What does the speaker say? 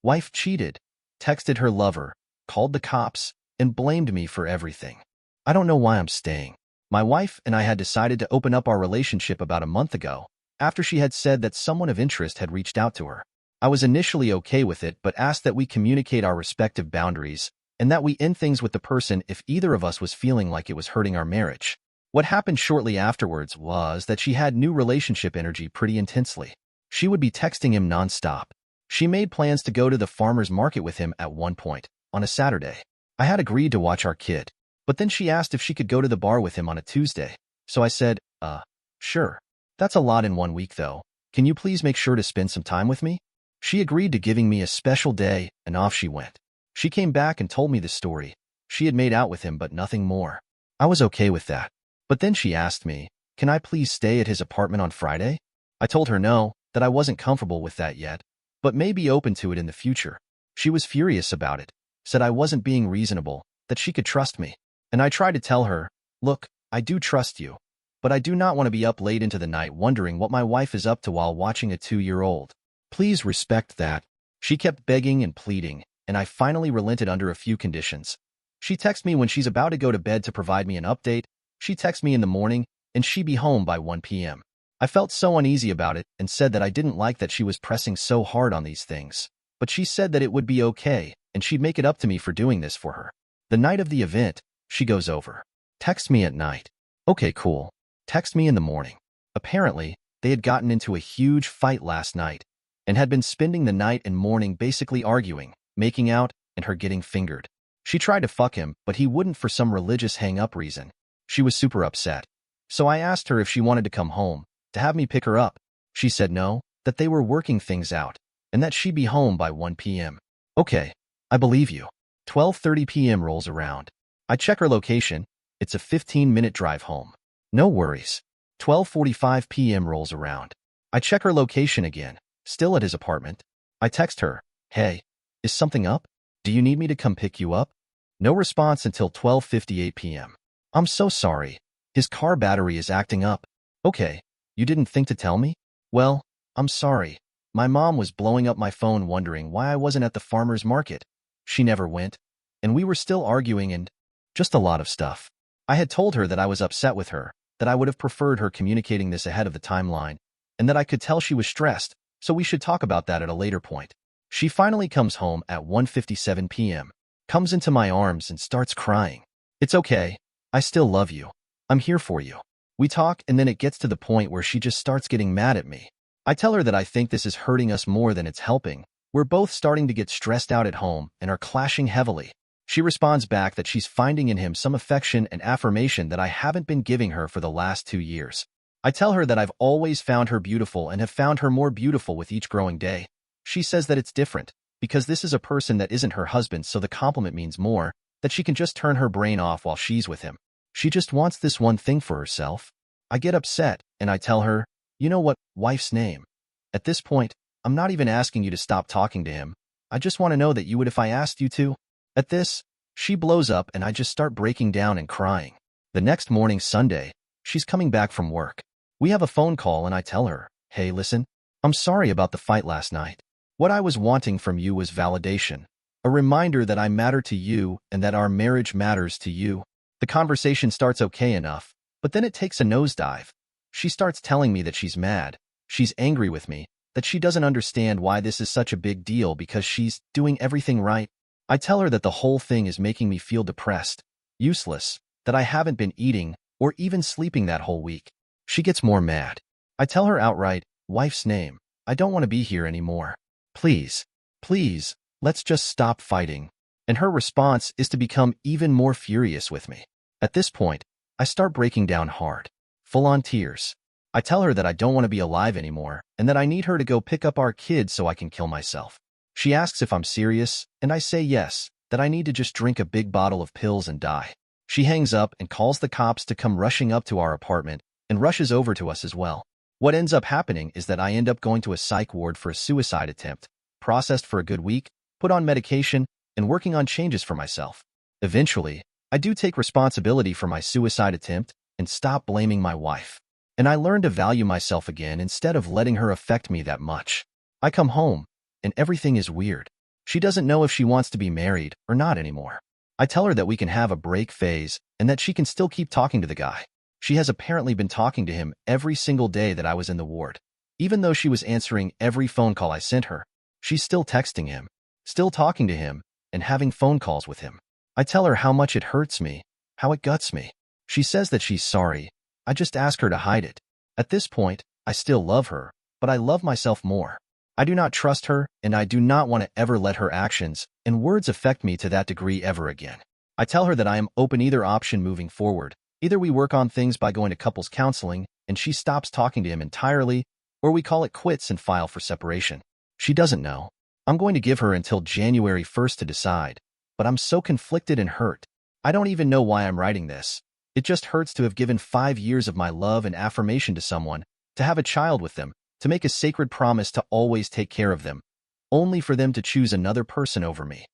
Wife cheated, texted her lover, called the cops, and blamed me for everything. I don't know why I'm staying. My wife and I had decided to open up our relationship about a month ago, after she had said that someone of interest had reached out to her. I was initially okay with it, but asked that we communicate our respective boundaries and that we end things with the person if either of us was feeling like it was hurting our marriage. What happened shortly afterwards was that she had new relationship energy pretty intensely. She would be texting him nonstop. She made plans to go to the farmer's market with him at one point, on a Saturday. I had agreed to watch our kid, but then she asked if she could go to the bar with him on a Tuesday. So I said, sure. That's a lot in one week though. Can you please make sure to spend some time with me? She agreed to giving me a special day, and off she went. She came back and told me the story. She had made out with him, but nothing more. I was okay with that. But then she asked me, can I please stay at his apartment on Friday? I told her no, that I wasn't comfortable with that yet, but may be open to it in the future. She was furious about it, said I wasn't being reasonable, that she could trust me. And I tried to tell her, look, I do trust you, but I do not want to be up late into the night wondering what my wife is up to while watching a 2-year-old. Please respect that. She kept begging and pleading, and I finally relented under a few conditions. She texts me when she's about to go to bed to provide me an update. She texts me in the morning, and she be home by 1 p.m. I felt so uneasy about it and said that I didn't like that she was pressing so hard on these things. But she said that it would be okay, and she'd make it up to me for doing this for her. The night of the event, she goes over. Text me at night. Okay, cool. Text me in the morning. Apparently, they had gotten into a huge fight last night and had been spending the night and morning basically arguing, making out, and her getting fingered. She tried to fuck him, but he wouldn't for some religious hang-up reason. She was super upset. So I asked her if she wanted to come home, to have me pick her up. She said no, that they were working things out, and that she'd be home by 1 p.m. Okay, I believe you. 12:30 p.m. rolls around. I check her location. It's a 15-minute drive home. No worries. 12:45 p.m. rolls around. I check her location again, still at his apartment. I text her, hey, is something up? Do you need me to come pick you up? No response until 12:58 p.m. I'm so sorry. His car battery is acting up. Okay, you didn't think to tell me? Well, I'm sorry. My mom was blowing up my phone wondering why I wasn't at the farmer's market. She never went, and we were still arguing and just a lot of stuff. I had told her that I was upset with her, that I would have preferred her communicating this ahead of the timeline, and that I could tell she was stressed, so we should talk about that at a later point. She finally comes home at 1:57 p.m., comes into my arms and starts crying. It's okay. I still love you. I'm here for you. We talk, and then it gets to the point where she just starts getting mad at me. I tell her that I think this is hurting us more than it's helping. We're both starting to get stressed out at home and are clashing heavily. She responds back that she's finding in him some affection and affirmation that I haven't been giving her for the last 2 years. I tell her that I've always found her beautiful and have found her more beautiful with each growing day. She says that it's different, because this is a person that isn't her husband, so the compliment means more, that she can just turn her brain off while she's with him. She just wants this one thing for herself. I get upset, and I tell her, you know what, wife's name. At this point, I'm not even asking you to stop talking to him. I just want to know that you would if I asked you to. At this, she blows up and I just start breaking down and crying. The next morning, Sunday, she's coming back from work. We have a phone call and I tell her, hey, listen, I'm sorry about the fight last night. What I was wanting from you was validation, a reminder that I matter to you and that our marriage matters to you. The conversation starts okay enough, but then it takes a nosedive. She starts telling me that she's mad, she's angry with me, that she doesn't understand why this is such a big deal because she's doing everything right. I tell her that the whole thing is making me feel depressed, useless, that I haven't been eating or even sleeping that whole week. She gets more mad. I tell her outright, wife's name, I don't want to be here anymore. Please, please, let's just stop fighting. And her response is to become even more furious with me. At this point, I start breaking down hard, full-on tears. I tell her that I don't want to be alive anymore and that I need her to go pick up our kids so I can kill myself. She asks if I'm serious, and I say yes, that I need to just drink a big bottle of pills and die. She hangs up and calls the cops to come rushing up to our apartment and rushes over to us as well. What ends up happening is that I end up going to a psych ward for a suicide attempt, processed for a good week, put on medication, and working on changes for myself. Eventually, I do take responsibility for my suicide attempt and stop blaming my wife. And I learn to value myself again instead of letting her affect me that much. I come home, and everything is weird. She doesn't know if she wants to be married or not anymore. I tell her that we can have a break phase and that she can still keep talking to the guy. She has apparently been talking to him every single day that I was in the ward. Even though she was answering every phone call I sent her, she's still texting him, still talking to him, and having phone calls with him. I tell her how much it hurts me, how it guts me. She says that she's sorry. I just ask her to hide it. At this point, I still love her, but I love myself more. I do not trust her, and I do not want to ever let her actions and words affect me to that degree ever again. I tell her that I am open either option moving forward. Either we work on things by going to couples counseling and she stops talking to him entirely, or we call it quits and file for separation. She doesn't know. I'm going to give her until January 1st to decide, but I'm so conflicted and hurt. I don't even know why I'm writing this. It just hurts to have given 5 years of my love and affirmation to someone, to have a child with them, to make a sacred promise to always take care of them, only for them to choose another person over me.